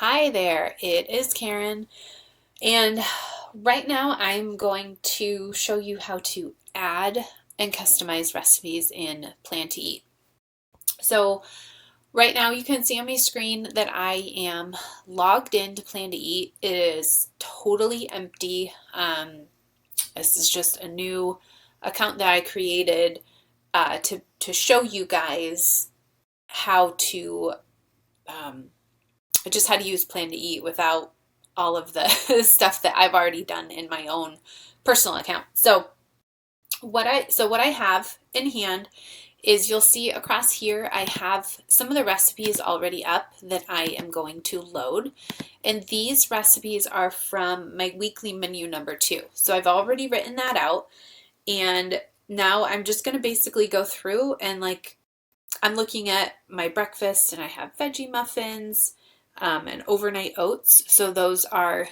Hi there, it is Karen, and right now I'm going to show you how to add and customize recipes in Plan to Eat. So right now you can see on my screen that I am logged into Plan to Eat. It is totally empty. This is just a new account that I created to show you guys how to just how to use Plan to Eat without all of the stuff that I've already done in my own personal account. So what I have in hand is, you'll see across here I have some of the recipes already up that I am going to load. And these recipes are from my weekly menu number 2. So I've already written that out. And now I'm just going to basically go through and I'm looking at my breakfast, and I have veggie muffins and overnight oats. So those are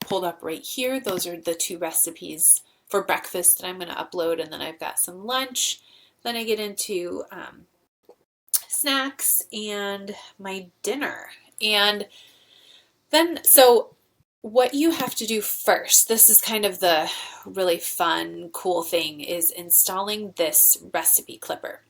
pulled up right here. Those are the 2 recipes for breakfast that I'm going to upload. And then I've got some lunch. Then I get into snacks and my dinner. And then, so what you have to do first, this is kind of the really fun, cool thing, is installing this recipe clipper.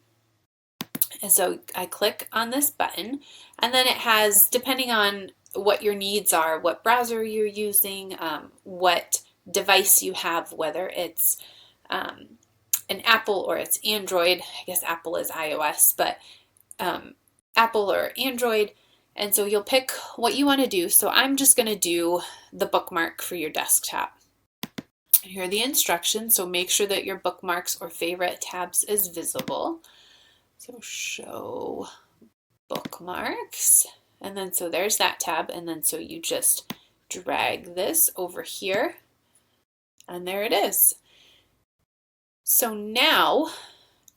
And so I click on this button, and then it has, depending on what your needs are, what browser you're using, what device you have, whether it's an Apple or it's Android. I guess Apple is iOS, but Apple or Android. And so you'll pick what you want to do. So I'm just going to do the bookmark for your desktop. And here are the instructions. So make sure that your bookmarks or favorite tabs is visible. So show bookmarks, and then so there's that tab, and then so you just drag this over here, and there it is. So now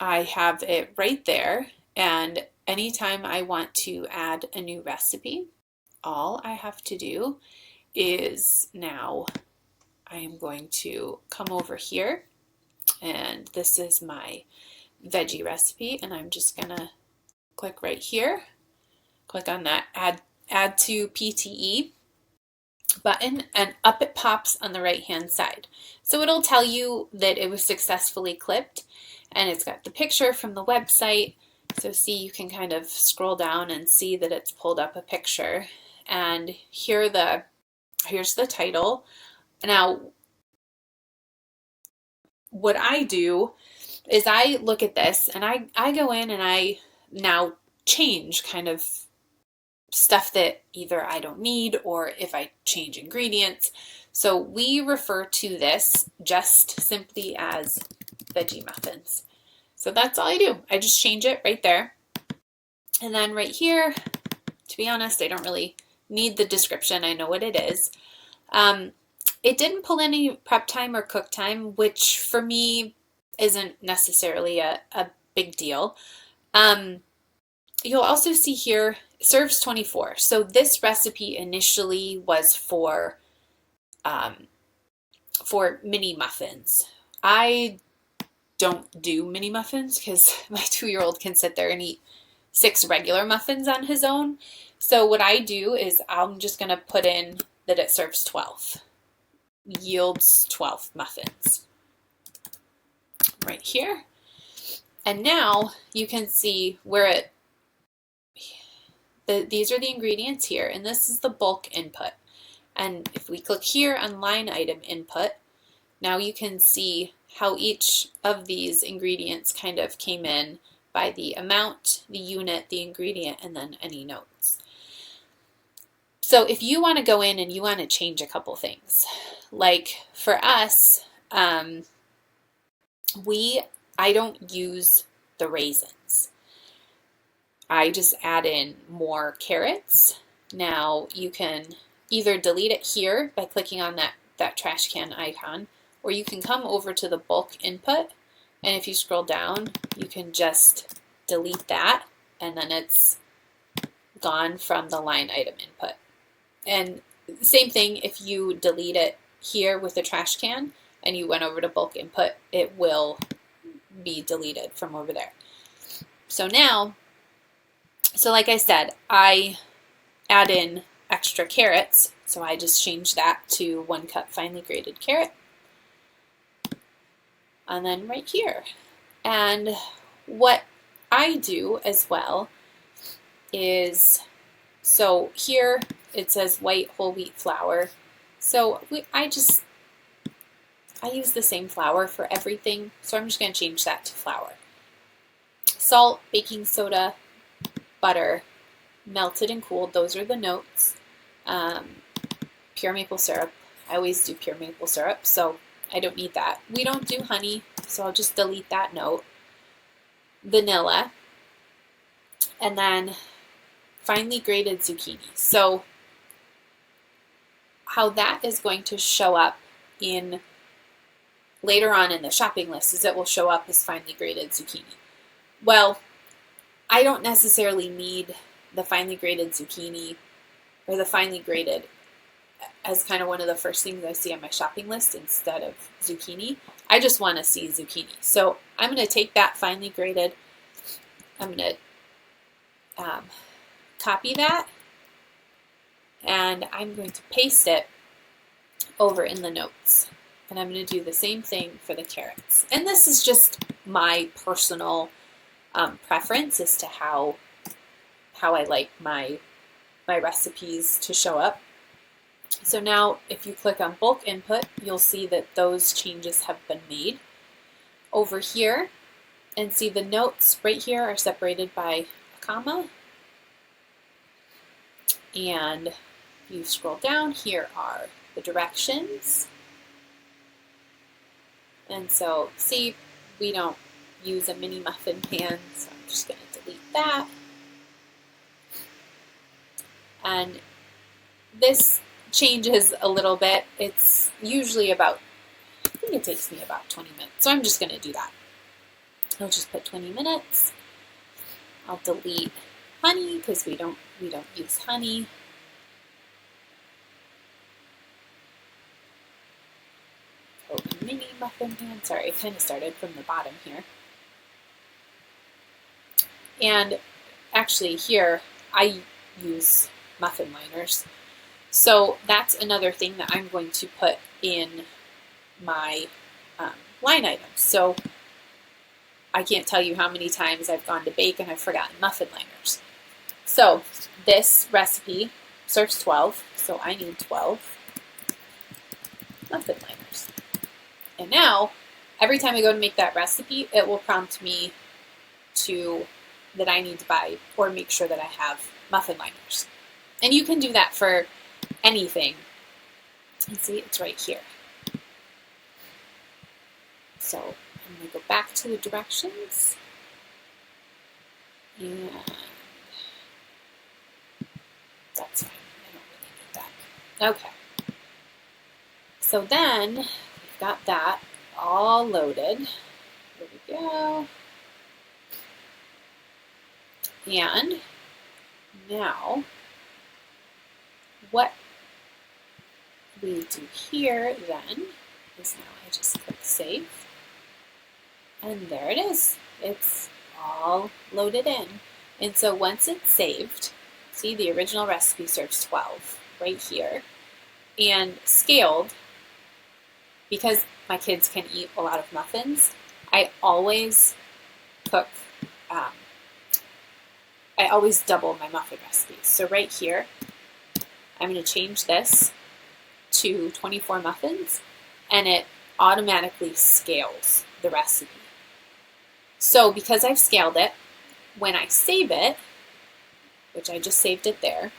I have it right there, and anytime I want to add a new recipe, all I have to do is, now I am going to come over here, and this is my veggie recipe, and I'm just gonna click right here, click on that add to PTE button, and up it pops on the right hand side. So it'll tell you that it was successfully clipped, and it's got the picture from the website. So see, you can kind of scroll down and see that it's pulled up a picture, and here's the title. Now what I do is I look at this, and I go in and I now change kind of stuff that either I don't need, or if I change ingredients. So we refer to this just simply as veggie muffins. So that's all I do. I just change it right there. And then right here, to be honest, I don't really need the description. I know what it is. It didn't pull any prep time or cook time, which for me isn't necessarily a big deal. You'll also see here, serves 24. So this recipe initially was for mini muffins. I don't do mini muffins because my 2-year-old can sit there and eat 6 regular muffins on his own. So what I do is I'm just going to put in that it serves 12. Yields 12 muffins right here. And now you can see where these are the ingredients here, and this is the bulk input. And if we click here on line item input, now you can see how each of these ingredients kind of came in by the amount, the unit, the ingredient, and then any notes. So if you want to go in and you want to change a couple things, like for us, I don't use the raisins. I just add in more carrots. Now you can either delete it here by clicking on that trash can icon, or you can come over to the bulk input, and if you scroll down, you can just delete that, and then it's gone from the line item input. And same thing, if you delete it here with the trash can and you went over to bulk input, it will be deleted from over there. So now, so like I said, I add in extra carrots, so I just changed that to 1 cup finely grated carrot. And then right here. And what I do as well is, so here it says white whole wheat flour. So I use the same flour for everything, so I'm just going to change that to flour. Salt, baking soda, butter, melted and cooled, those are the notes. Pure maple syrup, I always do pure maple syrup, so I don't need that. We don't do honey, so I'll just delete that note. Vanilla, and then finely grated zucchini. So how that is going to show up in later on in the shopping list is it will show up as finely grated zucchini. Well, I don't necessarily need the finely grated zucchini or the finely grated as kind of one of the first things I see on my shopping list instead of zucchini. I just want to see zucchini. So I'm going to take that finely grated, I'm going to copy that, and I'm going to paste it over in the notes. And I'm going to do the same thing for the carrots. And this is just my personal preference as to how I like my recipes to show up. So now if you click on bulk input, you'll see that those changes have been made. Over here, and see the notes right here are separated by a comma. And if you scroll down, here are the directions. And so see, we don't use a mini muffin pan, so I'm just going to delete that. And this changes a little bit. It's usually about, I think it takes me about 20 minutes. So I'm just going to do that. I'll just put 20 minutes. I'll delete honey because we don't use honey. Oh, mini muffin pan. Sorry, I kind of started from the bottom here. And actually here I use muffin liners. So that's another thing that I'm going to put in my line items. So I can't tell you how many times I've gone to bake and I've forgotten muffin liners. So this recipe serves 12, so I need 12 muffin liners. And now, every time I go to make that recipe, it will prompt me that I need to buy or make sure that I have muffin liners. And you can do that for anything. And see, it's right here. So I'm going to go back to the directions. And that's fine. I don't really need that. Okay. So then we've got that all loaded. Here we go. And now what we do here then is now I just click save. And there it is. It's all loaded in. And so once it's saved, see the original recipe serves 12 right here. And scaled, because my kids can eat a lot of muffins, I always cook, I always double my muffin recipes. So right here, I'm going to change this to 24 muffins, and it automatically scales the recipe. So because I've scaled it, when I save it, which I just saved it there,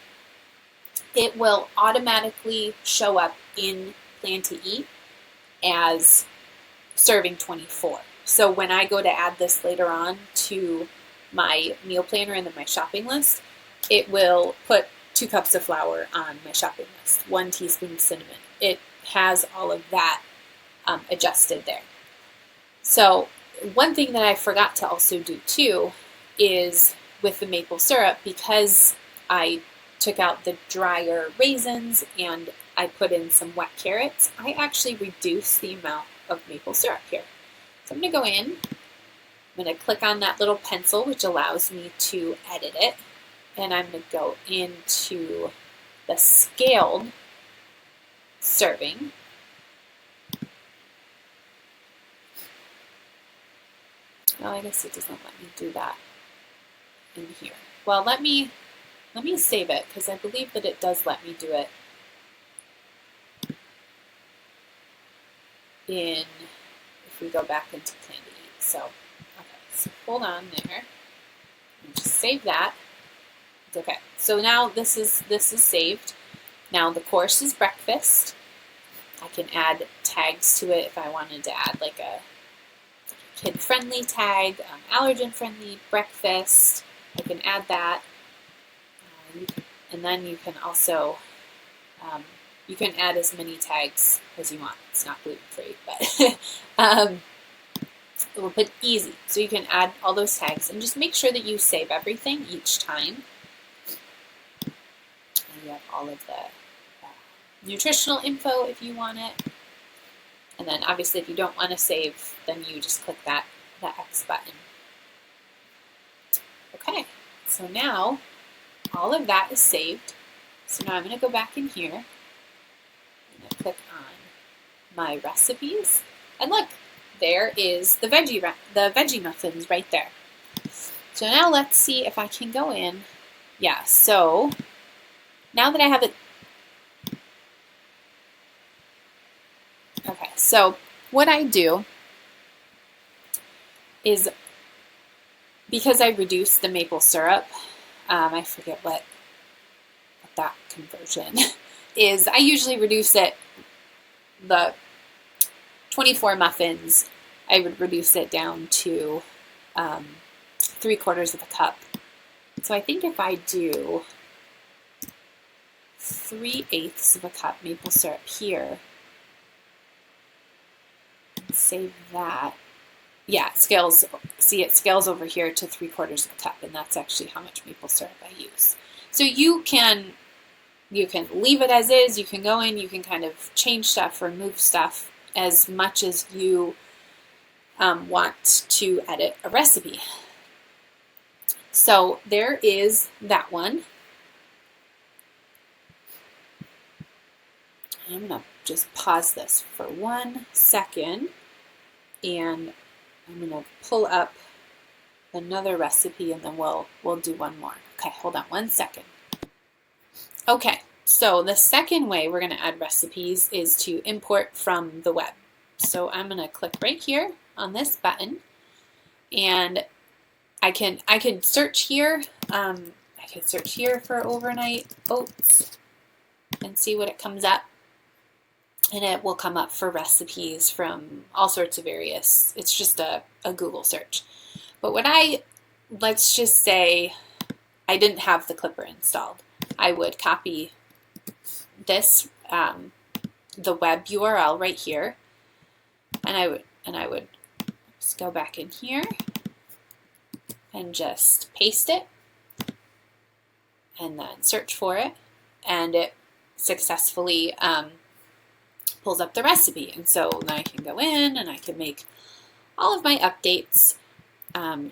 it will automatically show up in Plan to Eat as serving 24. So when I go to add this later on to my meal planner and then my shopping list, it will put 2 cups of flour on my shopping list, 1 teaspoon cinnamon. It has all of that adjusted there. So one thing that I forgot to also do too is with the maple syrup, because I took out the drier raisins and I put in some wet carrots, I actually reduced the amount of maple syrup here. So I'm going to go in, I'm going to click on that little pencil, which allows me to edit it, and I'm going to go into the scaled serving. Well, I guess it doesn't let me do that in here. Well, let me save it because I believe that it does let me do it in, if we go back into Plan to Eat. So, okay, so hold on there. Just save that. Okay, so now this is saved. Now the course is breakfast. I can add tags to it if I wanted to add like a kid-friendly tag, allergen-friendly breakfast. I can add that. And then you can also, you can add as many tags as you want. It's not gluten-free, but but easy. So you can add all those tags and just make sure that you save everything each time. And you have all of the nutritional info if you want it. And then obviously if you don't want to save, then you just click that X button. Okay, so now all of that is saved. So now I'm going to go back in here. I'm going to click on my recipes. And look, there is the veggie muffins right there. So now let's see if I can go in. Yeah, so now that I have it. Okay, so what I do is, because I reduced the maple syrup, I forget what that conversion is. I usually reduce it, the 24 muffins, I would reduce it down to 3/4 of a cup. So I think if I do 3/8 of a cup maple syrup here, save that. Yeah, it scales. See, it scales over here to 3/4 of a cup, and that's actually how much maple syrup I use. So you can leave it as is. You can go in. You can kind of change stuff, remove stuff as much as you want to edit a recipe. So there is that one. I'm gonna just pause this for 1 second, and I'm gonna pull up another recipe, and then we'll do one more. Okay, hold on 1 second. Okay, so the second way we're gonna add recipes is to import from the web. So I'm gonna click right here on this button, and I can search here. I can search here for overnight oats and see what it comes up. And it will come up for recipes from all sorts of various, it's just a Google search. But let's just say I didn't have the clipper installed. I would copy this, the web URL right here, and I would just go back in here and just paste it, and then search for it, and it successfully pulls up the recipe. And so then I can go in and I can make all of my updates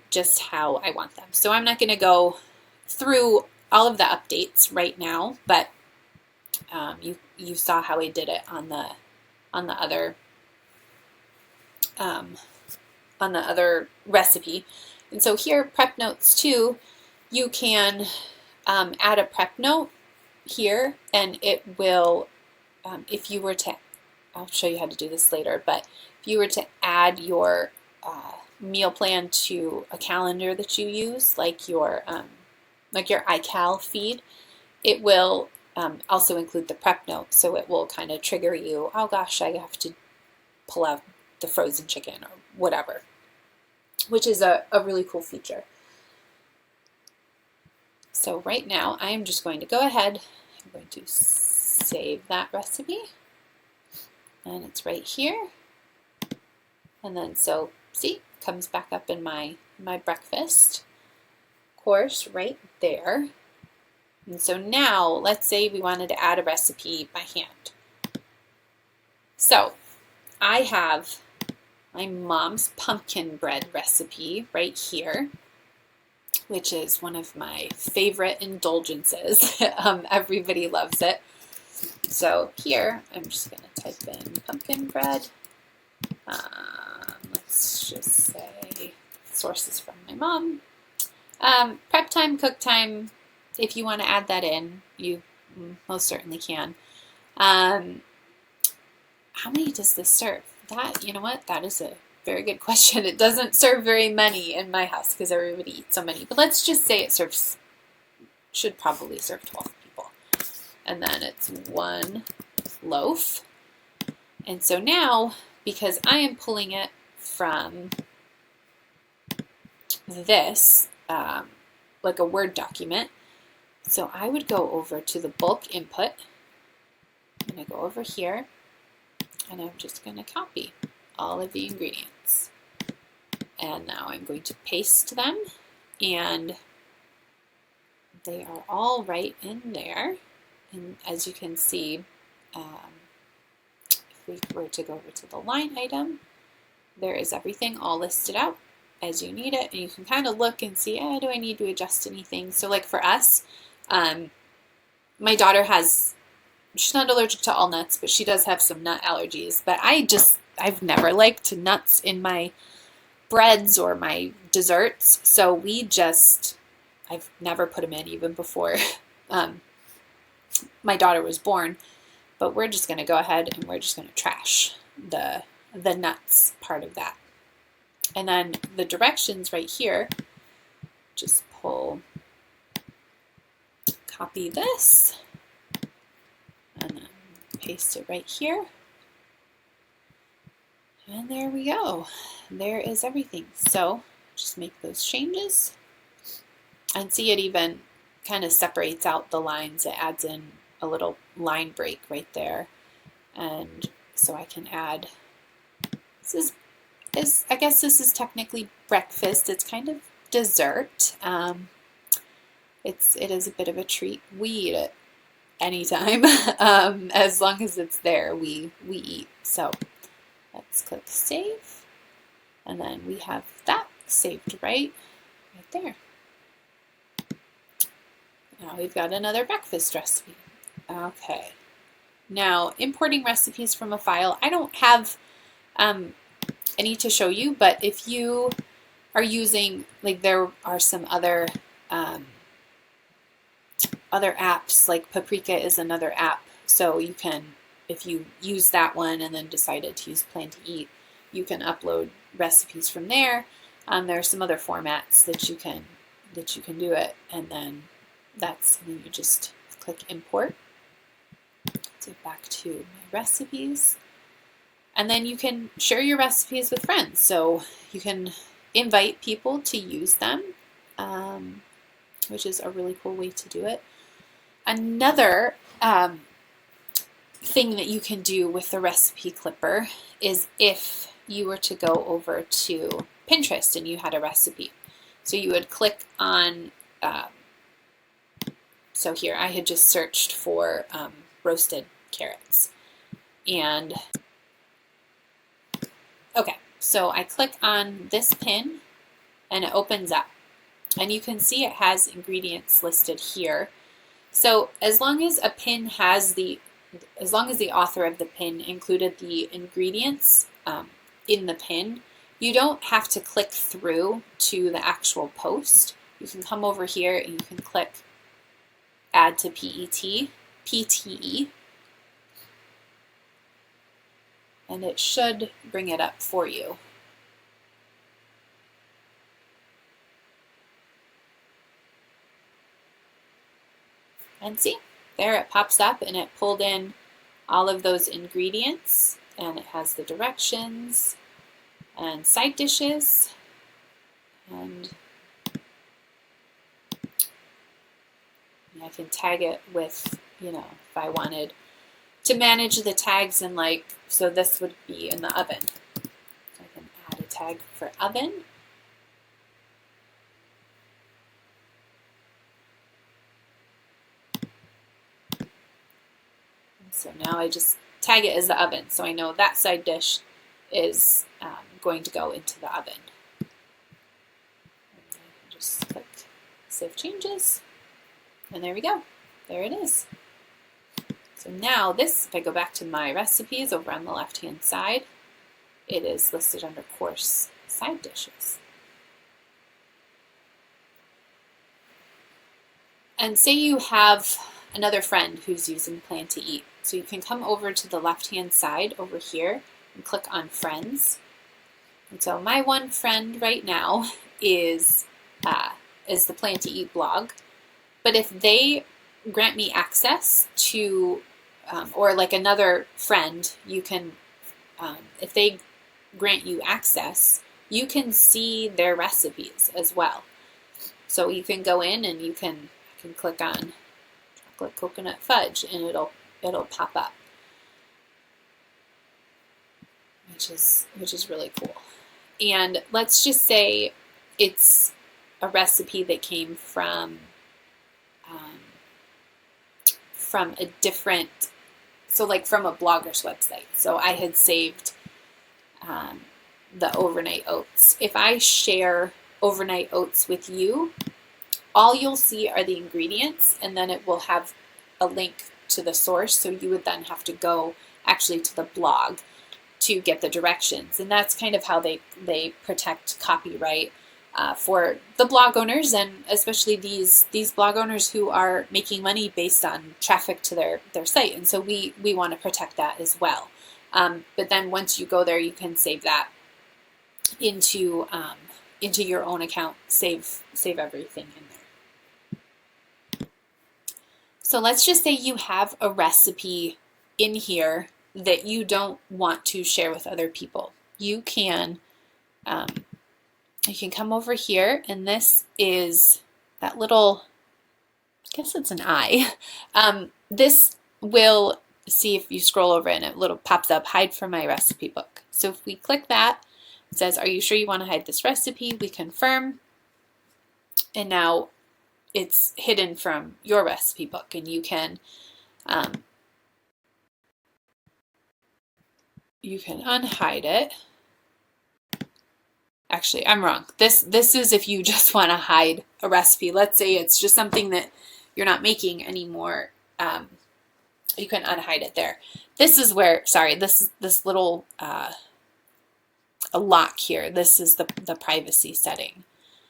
just how I want them. So I'm not going to go through all of the updates right now, but you saw how I did it on the other recipe. And so here, prep notes too, you can add a prep note here, and it will, if you were to, I'll show you how to do this later, but if you were to add your meal plan to a calendar that you use, like your iCal feed, it will also include the prep note, so it will kind of trigger you, oh gosh, I have to pull out the frozen chicken or whatever, which is a really cool feature. So right now I am just going to go ahead, I'm going to save that recipe, and it's right here. And then so see, it comes back up in my breakfast course right there. And so now let's say we wanted to add a recipe by hand. So I have my mom's pumpkin bread recipe right here. which is one of my favorite indulgences. Everybody loves it. So here, I'm just going to type in pumpkin bread. Let's just say sources from my mom. Prep time, cook time, if you want to add that in, you most certainly can. How many does this serve? That, you know what, that is a very good question. It doesn't serve very many in my house because everybody eats so many. But let's just say it should probably serve 12 people. And then it's 1 loaf. And so now, because I am pulling it from this, like a Word document, so I would go over to the bulk input. I'm going to go over here, and I'm just going to copy all of the ingredients. And now I'm going to paste them, and they are all right in there. And as you can see, if we were to go over to the line item, there is everything all listed out as you need it, and you can kind of look and see, do I need to adjust anything? So like for us, my daughter she's not allergic to all nuts, but she does have some nut allergies. But I've never liked nuts in my breads or my desserts, so I've never put them in even before my daughter was born. But we're just going to go ahead and we're just going to trash the nuts part of that. And then the directions right here, just copy this, and then paste it right here. And there we go. There is everything. So just make those changes. And see, it even kind of separates out the lines. It adds in a little line break right there. And so I can add, I guess this is technically breakfast. It's kind of dessert. It is a bit of a treat. We eat it anytime. As long as it's there, we eat. So let's click save. And then we have that saved right there. Now we've got another breakfast recipe. Okay. Now, importing recipes from a file. I don't have any to show you, but if you are using, like there are some other apps, like Paprika is another app. So you can, if you use that one and then decided to use Plan to Eat, you can upload recipes from there. There are some other formats that you can do it, and then you just click import. So back to my recipes. And then you can share your recipes with friends. So you can invite people to use them, which is a really cool way to do it. Another thing that you can do with the recipe clipper is if you were to go over to Pinterest and you had a recipe. So you would click on, so here I had just searched for roasted carrots. And okay, so I click on this pin and it opens up. And you can see it has ingredients listed here. So as long as a pin has as long as the author of the pin included the ingredients in the pin, you don't have to click through to the actual post. You can come over here and you can click add to PTE, and it should bring it up for you. And see, there it pops up and it pulled in all of those ingredients, and it has the directions and side dishes, and I can tag it with, if I wanted to manage the tags, and so this would be in the oven. So I can add a tag for oven. So now I just tag it as the oven, so I know that side dish is going to go into the oven. And I can just click save changes, and there we go. There it is. So now this, if I go back to my recipes over on the left-hand side, it is listed under course side dishes. And say you have another friend who's using Plan to Eat. So you can come over to the left-hand side over here and click on Friends. And so my one friend right now is the Plan to Eat blog. But if they grant me access to, or like another friend, you can, if they grant you access, you can see their recipes as well. So you can go in and you can click on chocolate coconut fudge, and it'll pop up, which is really cool. And let's just say it's a recipe that came from a different, so like from a blogger's website. So I had saved the overnight oats. If I share overnight oats with you, all you'll see are the ingredients, and then it will have a link to the source. So you would then have to go actually to the blog to get the directions. And that's kind of how they protect copyright for the blog owners, and especially these blog owners who are making money based on traffic to their site. And so we want to protect that as well. But then once you go there, you can save that into your own account, save everything in there. So let's just say you have a recipe in here that you don't want to share with other people. You can come over here, and this is that little, I guess it's an eye. This will, see if you scroll over and it little pops up, hide from my recipe book. So if we click that, it says, are you sure you want to hide this recipe? We confirm. And now it's hidden from your recipe book, and you can unhide it. Actually, I'm wrong. This is if you just want to hide a recipe. Let's say it's just something that you're not making anymore. You can unhide it there. This is where, sorry, this little a lock here. This is the privacy setting.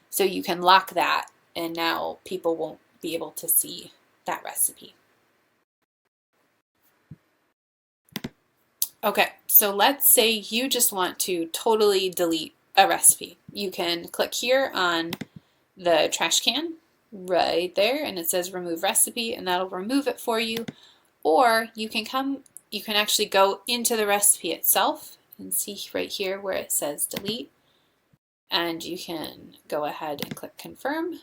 So you can lock that, and now people won't be able to see that recipe. Okay, so let's say you just want to totally delete a recipe. You can click here on the trash can right there, and it says remove recipe, and that'll remove it for you. Or you can actually go into the recipe itself and see right here where it says delete, and you can go ahead and click confirm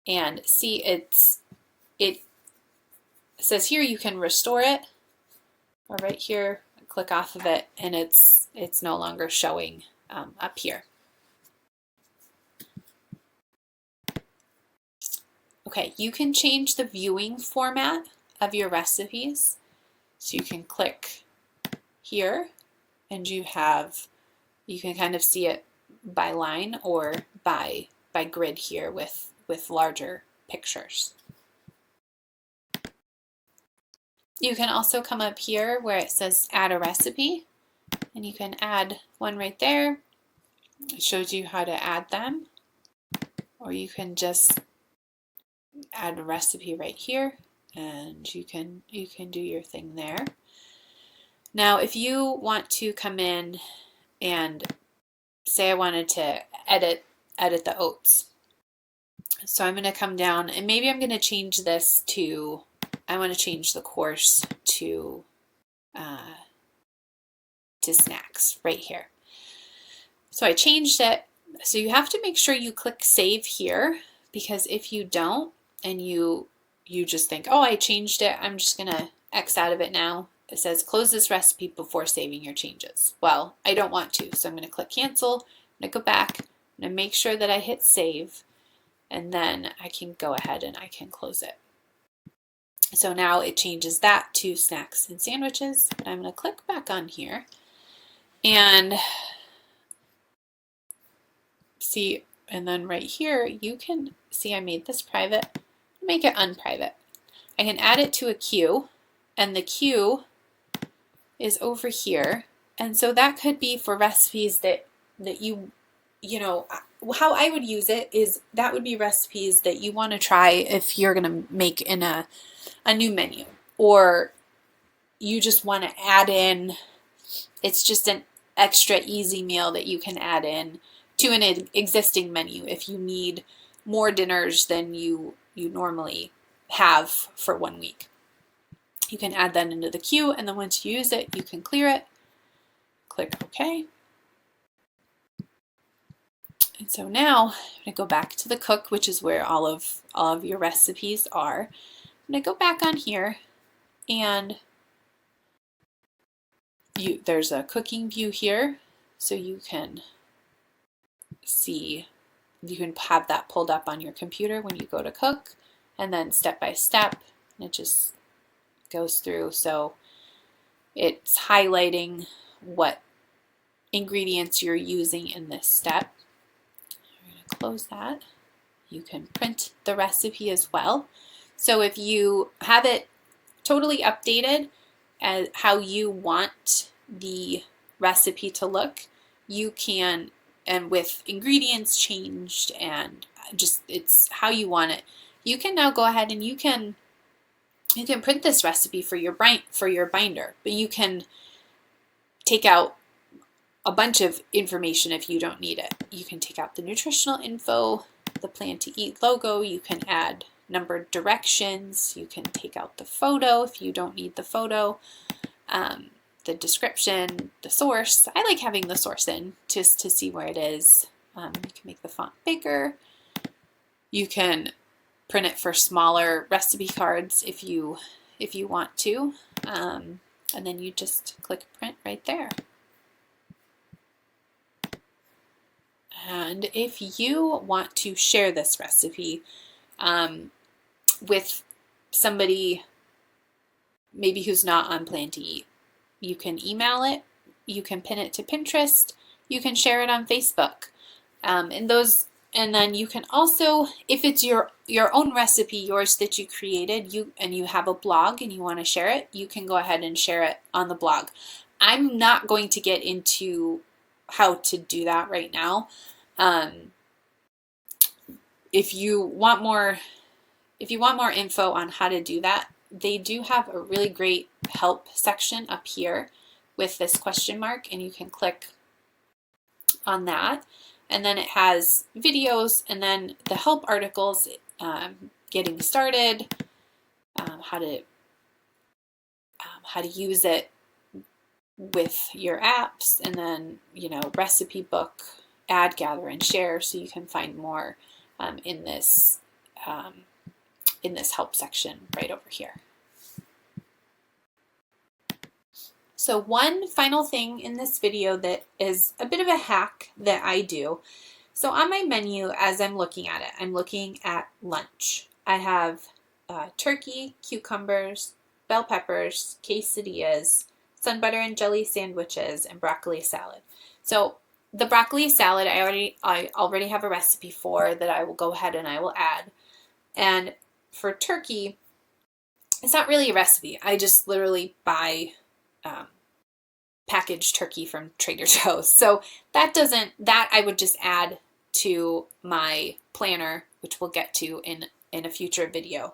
and see it says here you can restore it, or right here click off of it, and it's no longer showing up here. Okay, you can change the viewing format of your recipes. So you can click here, and you can kind of see it by line or by grid here with larger pictures. You can also come up here where it says add a recipe, and you can add one right there. It shows you how to add them, or you can just add a recipe right here, and you can do your thing there. Now if you want to come in and say I wanted to edit the oats, so I'm going to come down, and maybe I'm going to change this to, I want to change the course to snacks right here. So I changed it. So you have to make sure you click save here, because if you don't and you just think, oh, I changed it, I'm just going to X out of it now. It says close this recipe before saving your changes. Well, I don't want to, so I'm going to click cancel. I'm going to go back, I'm going to make sure that I hit save, and then I can go ahead and I can close it. So now it changes that to snacks and sandwiches. But I'm going to click back on here and see, And then right here, you can see I made this private, make it unprivate. I can add it to a queue, and the queue is over here. And so that could be for recipes that you know, how I would use it is that would be recipes that you want to try if you're going to make in a new menu, or you just want to add in, it's just an extra easy meal that you can add in to an existing menu if you need more dinners than you normally have for 1 week. You can add that into the queue, and then once you use it, you can clear it, click OK. And so now I'm going to go back to the cook, which is where all of your recipes are. I'm going to go back on here, and there's a cooking view here, so you can see, you can have that pulled up on your computer when you go to cook, and then step by step, and it just goes through. So it's highlighting what ingredients you're using in this step. I'm going to close that. You can print the recipe as well. So if you have it totally updated as how you want the recipe to look, you can, and with ingredients changed and just it's how you want it, you can now go ahead and you can print this recipe for your binder, but you can take out a bunch of information if you don't need it. You can take out the nutritional info, the Plan to Eat logo, you can add numbered directions, you can take out the photo if you don't need the photo, the description, the source. I like having the source in just to see where it is. You can make the font bigger. You can print it for smaller recipe cards if you want to, and then you just click print right there. And if you want to share this recipe with somebody maybe who's not on Plan to Eat, you can email it, you can pin it to Pinterest, you can share it on Facebook, and then you can also, if it's your own recipe, yours that you created, and you have a blog and you want to share it, you can go ahead and share it on the blog. I'm not going to get into how to do that right now. If you want more info on how to do that, they do have a really great help section up here with this question mark, and you can click on that, and then it has videos and then the help articles, getting started, how to use it with your apps, and then recipe book, add, gather, and share, so you can find more in this help section right over here. So one final thing in this video that is a bit of a hack that I do. So on my menu, as I'm looking at it, I'm looking at lunch. I have turkey, cucumbers, bell peppers, quesadillas, sun butter and jelly sandwiches, and broccoli salad. So the broccoli salad I already have a recipe for that I will go ahead and I will add. And for turkey, it's not really a recipe. I just literally buy packaged turkey from Trader Joe's. So that I would just add to my planner, which we'll get to in a future video.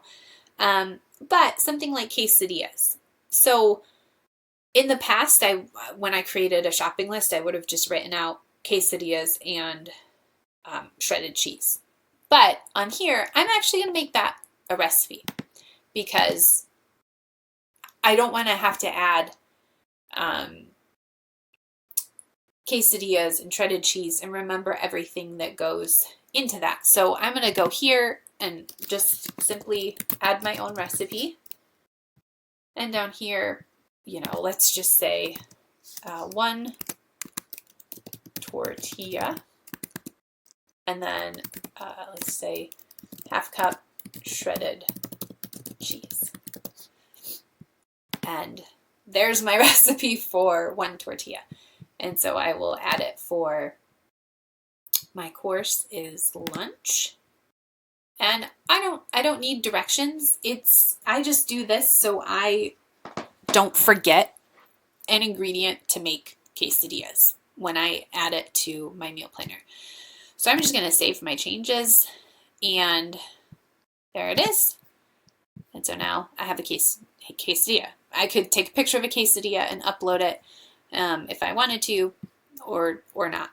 But something like quesadillas. So in the past, when I created a shopping list, I would have just written out quesadillas and shredded cheese. But on here, I'm actually going to make that a recipe because I don't want to have to add quesadillas and shredded cheese and remember everything that goes into that. So I'm going to go here and just simply add my own recipe. And down here, let's just say 1 tortilla, and then let's say 1/2 cup shredded cheese. And there's my recipe for 1 tortilla. And so I will add it for My course is lunch. And I don't need directions. I just do this so I don't forget an ingredient to make quesadillas when I add it to my meal planner. So I'm just going to save my changes, and there it is. And so now I have a quesadilla. I could take a picture of a quesadilla and upload it if I wanted to, or not.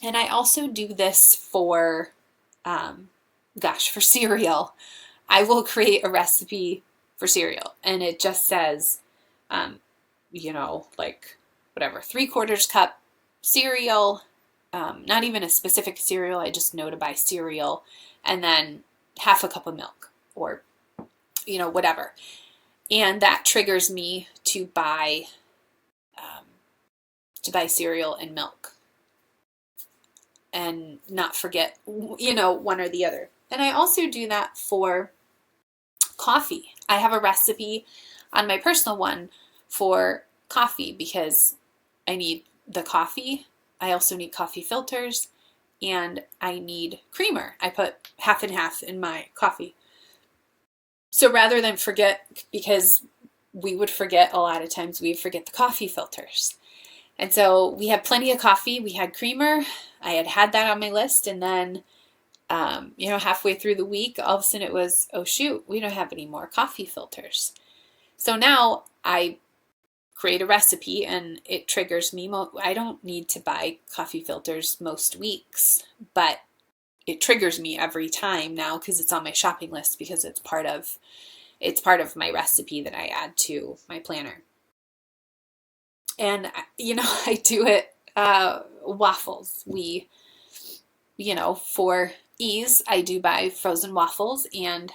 And I also do this for, for cereal. I will create a recipe for cereal, and it just says, like whatever, 3/4 cup cereal, not even a specific cereal. I just know to buy cereal, and then half a cup of milk, or whatever. And that triggers me to buy cereal and milk, and not forget, one or the other. And I also do that for coffee. I have a recipe on my personal one for coffee because I need the coffee. I also need coffee filters, and I need creamer. I put half and half in my coffee. So rather than forget, because we would forget a lot of times, we forget the coffee filters. And so we had plenty of coffee. We had creamer. I had that on my list. And then, halfway through the week, all of a sudden it was, oh shoot, we don't have any more coffee filters. So now I create a recipe and it triggers me. I don't need to buy coffee filters most weeks, but it triggers me every time now because it's on my shopping list, because it's part of my recipe that I add to my planner. And, I do it, waffles. For ease, I do buy frozen waffles, and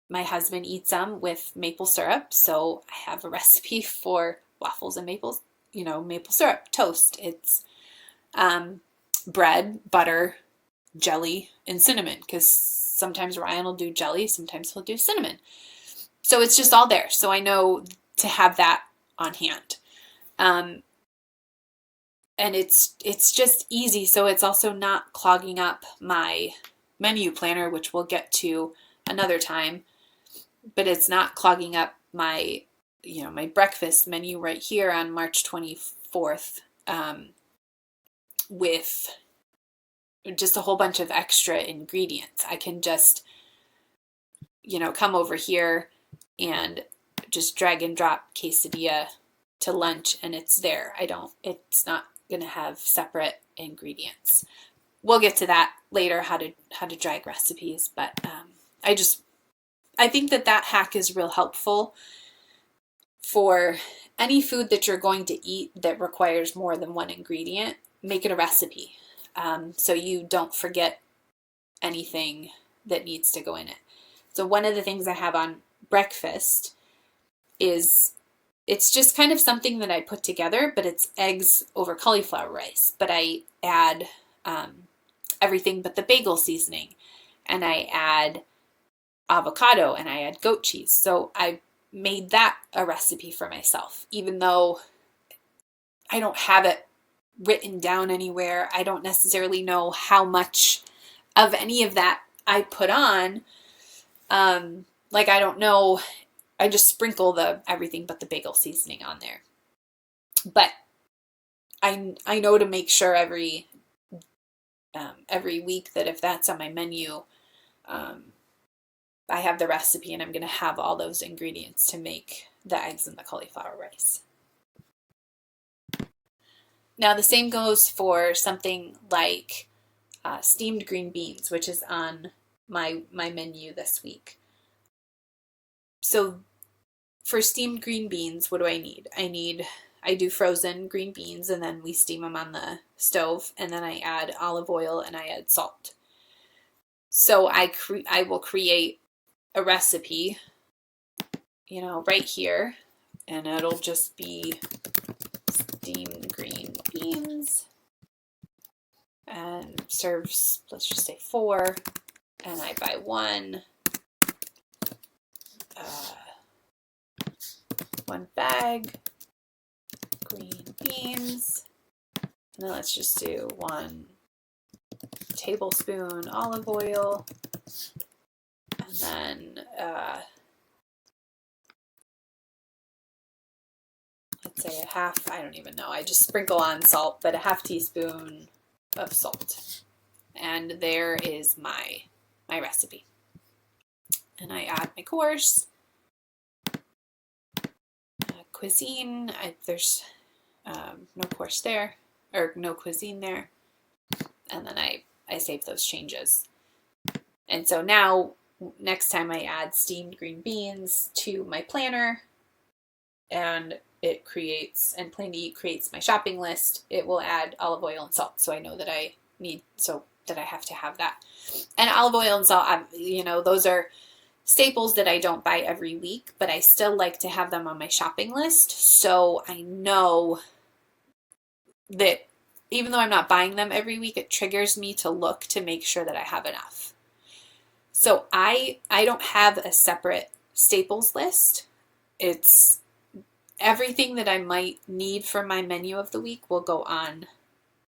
my husband eats them with maple syrup. So I have a recipe for waffles and maple syrup toast. It's, bread, butter, jelly, and cinnamon, because sometimes Ryan will do jelly, sometimes he'll do cinnamon. So it's just all there. So I know to have that on hand. And it's just easy. So it's also not clogging up my menu planner, which we'll get to another time, but it's not clogging up my, my breakfast menu right here on March 24th, with just a whole bunch of extra ingredients. I can just, come over here and just drag and drop quesadilla to lunch, and it's there. It's not going to have separate ingredients. We'll get to that later, how to drag recipes, but I think that hack is real helpful for any food that you're going to eat that requires more than one ingredient. Make it a recipe, so you don't forget anything that needs to go in it. So one of the things I have on breakfast is, it's just kind of something that I put together, but it's eggs over cauliflower rice. But I add everything but the bagel seasoning, and I add avocado, and I add goat cheese. So I made that a recipe for myself, even though I don't have it written down anywhere. I don't necessarily know how much of any of that I put on. I don't know. I just sprinkle the everything but the bagel seasoning on there. But I know to make sure every week that if that's on my menu, I have the recipe, and I'm going to have all those ingredients to make the eggs and the cauliflower rice. Now the same goes for something like steamed green beans, which is on my menu this week. So for steamed green beans, what do I need? I do frozen green beans, and then we steam them on the stove, and then I add olive oil and I add salt. So I will create a recipe, right here, and it'll just be steamed green beans, and serves, let's just say 4, and I buy 1 bag green beans, Now let's just do 1 tablespoon olive oil, and then let's say a half, I don't even know, I just sprinkle on salt, but a half teaspoon of salt. And there is my recipe. And I add my course, cuisine, there's no course there, or no cuisine there, and then I save those changes. And so now, next time I add steamed green beans to my planner, and it creates, and Plan to Eat creates my shopping list, it will add olive oil and salt, so I know that I have to have that. And olive oil and salt, you know, those are staples that I don't buy every week, but I still like to have them on my shopping list, so I know that even though I'm not buying them every week, it triggers me to look to make sure that I have enough. So I don't have a separate staples list. It's everything that I might need for my menu of the week will go on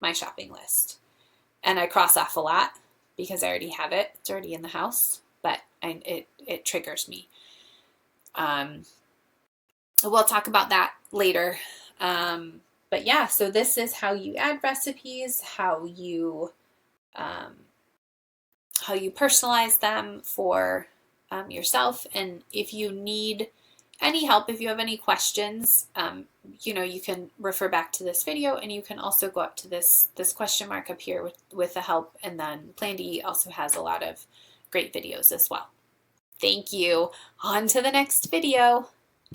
my shopping list. And I cross off a lot because I already have it. It's already in the house, but it triggers me. We'll talk about that later. But yeah, so this is how you add recipes, how you personalize them for yourself. And if you need any help, if you have any questions, you know, you can refer back to this video, and you can also go up to this question mark up here with the help. And then Plan to Eat also has a lot of great videos as well. Thank you. On to the next video.